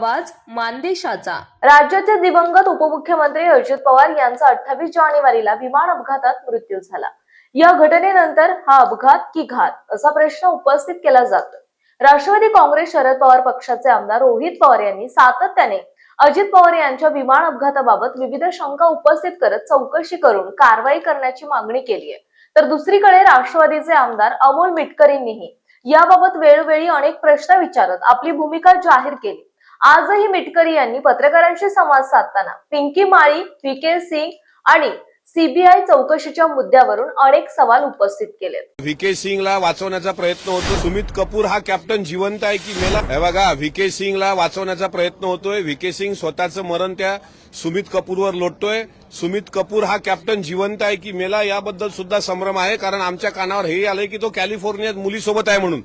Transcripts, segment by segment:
आवाज मानदेशाचा। राज्याचे दिवंगत उपमुख्यमंत्री अजित पवार यांचा 28 जानेवारीला विमान अपघातात मृत्यू झाला। या घटनेनंतर हा अपघात की घात असा प्रश्न उपस्थित केला जातो। राष्ट्रवादी काँग्रेस शरद पवार पक्षाचे आमदार रोहित पवार यांनी सातत्याने अजित पवार यांच्या विमान अपघाताबाबत विविध शंका उपस्थित करत चौकशी करून कारवाई करण्याची मागणी केली आहे। तर दुसरीकडे राष्ट्रवादीचे आमदार अमोल मिटकरींनीही याबाबत वेळोवेळी अनेक प्रश्न विचारत आपली भूमिका जाहीर केली। आजही मिटकरी यांनी पत्रकारांशी संवाद साधताना पिंकी माळी, व्हीके सिंग आणि सीबीआय चौकशीच्या मुद्द्यावरून अनेक सवाल उपस्थित केले। व्हीके सिंगला वाचवण्याचा प्रयत्न होतो। सुमित कपूर हा कॅप्टन जिवंत आहे की मेला हे बघा, व्हीके सिंगला वाचवण्याचा प्रयत्न होतोय। व्हीके सिंग स्वतःचं मरण त्या सुमित कपूरवर लोटतोय। सुमित कपूर हा कॅप्टन जिवंत आहे की मेला याबद्दल सुद्धा संभ्रम आहे, कारण आमच्या कानावर हे आलंय की तो कॅलिफोर्नियात मुलीसोबत आहे म्हणून।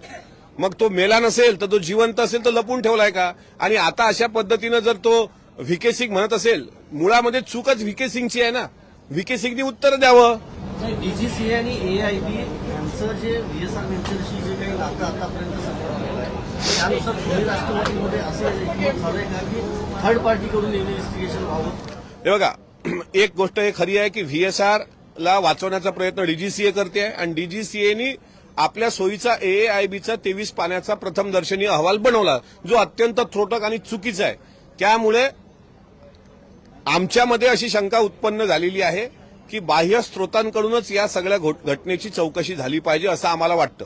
मग तो मेला नसेल तर तो जिवंत असेल तर लपून ठेवलाय का? आणि आता अशा पद्धतीनं जर तो व्हीके सिंग म्हणत असेल, मुळामध्ये चूकच व्हीके सिंगची आहे ना। व्हीके सिंगनी उत्तर द्यावं। डीजीसीए आणि एआयबी यांचं जे व्हीएसआर व्हेंचरशी जे काही नातं आतापर्यंत समोर आहे त्यानुसार पुणे राष्ट्रवादीमध्ये असं एकमत झालंय का की थर्ड पार्टीकडून इन्व्हेस्टिगेशन व्हावं? हे बघा, एक गोष्ट हे खरी आहे की व्हीएसआर ला वाचवण्याचा प्रयत्न डीजीसीए करते आहे आणि डीजीसीएनी आपल्या सोयीचा एआयबीचा 23 पाण्याचा प्रथम दर्शनी अहवाल बनवला, जो अत्यंत त्रोटक आणि चुकीचा आहे। त्यामुळे आमच्यामध्ये अशी शंका उत्पन्न झालेली आहे की बाह्य स्रोतांकडूनच या सगळ्या घटनेची चौकशी झाली पाहिजे असं आम्हाला वाटतं।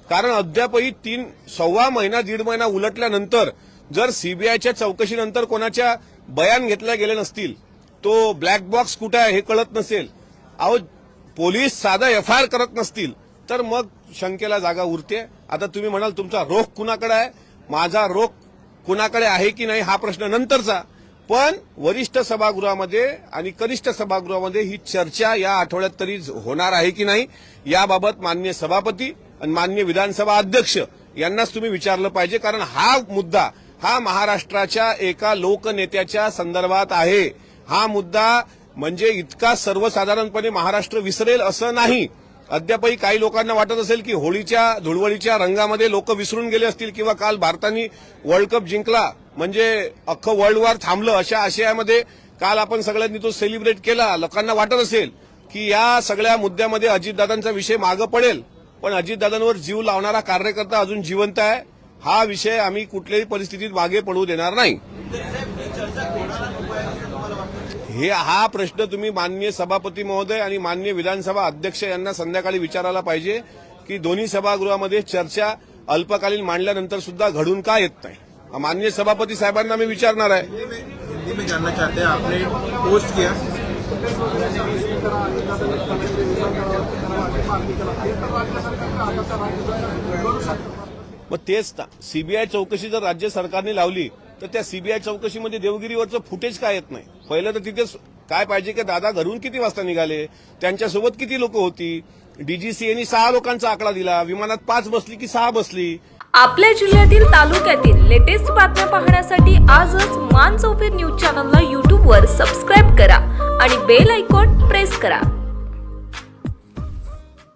कारण अद्यापही सव्वा महिना दीड महिना उलटल्यानंतर जर सीबीआयच्या चौकशीनंतर कोणाच्या बयान घेतल्या गेले नसतील, तो ब्लॅक बॉक्स कुठे आहे हे कळत नसेल, अहो पोलीस साधा एफआयआर करत नसतील, तर मग शंकेला जागा उरते। आता तुम्ही म्हणाल तुमचा रोख कुणाकडे आहे, माझा रोख कुणाकडे आहे की नाही हा प्रश्न नंतरचा, पण वरिष्ठ सभागृहामध्ये आणि कनिष्ठ सभागृहामध्ये ही चर्चा या आठवड्यात तरी होणार आहे की नाही याबाबत माननीय सभापती आणि माननीय विधानसभा अध्यक्ष यांनाच तुम्ही विचारलं पाहिजे। कारण हा मुद्दा हा महाराष्ट्राच्या एका लोकनेत्याच्या संदर्भात आहे। हा मुद्दा म्हणजे इतका सर्वसाधारणपणे महाराष्ट्र विसरेल असं नाही। अद्यापही काही लोकांना वाटत असेल की होळीच्या धुळवडीच्या रंगामध्ये लोक विसरून गेले असतील, किंवा काल भारताने वर्ल्ड कप जिंकला म्हणजे अख्खं वर्ल्ड वॉर थांबलं अशा आशयामध्ये काल आपण सगळ्यांनी तो सेलिब्रेट केला। लोकांना वाटत असेल की या सगळ्या मुद्द्यामध्ये अजितदादांचा विषय मागं पडेल, पण अजितदादांवर जीव लावणारा कार्यकर्ता अजून जिवंत आहे। हा विषय आम्ही कुठल्याही परिस्थितीत मागे पडू देणार नाही। हा प्रश्न तुम्ही माननीय सभापती महोदय आणि माननीय विधानसभा अध्यक्ष यांना संध्याकाळी विचारायला पाहिजे की दोन्ही सभागृहामध्ये चर्चा अल्पकालीन मांडल्यानंतर सुद्धा घडून का येत नाही। माननीय सभापती साहेबांना मी विचारणार आहे। हिंदी में जानना चाहते हैं, आपने पोस्ट किया मग तेच ना, सीबीआय चौकशी जर राज्य सरकारने लावली तर त्या सीबीआय चौकशीमध्ये देवगिरीवरचं फुटेज काय येत नाही। पहिलं तर तिथे काय पाहिजे की दादा घरून किती वाजता निघाले, त्यांच्यासोबत किती लोक होती। डीजीसीएनी 6 लोकांचा आकडा दिला, विमानात 5 बसली की 6 बसली। आपल्या जिल्ह्यातील तालुक्यातील लेटेस्ट बातम्या पाहण्यासाठी आजच मान चौफेर न्यूज चॅनलला YouTube वर सबस्क्राईब करा आणि बेल आयकॉन प्रेस करा।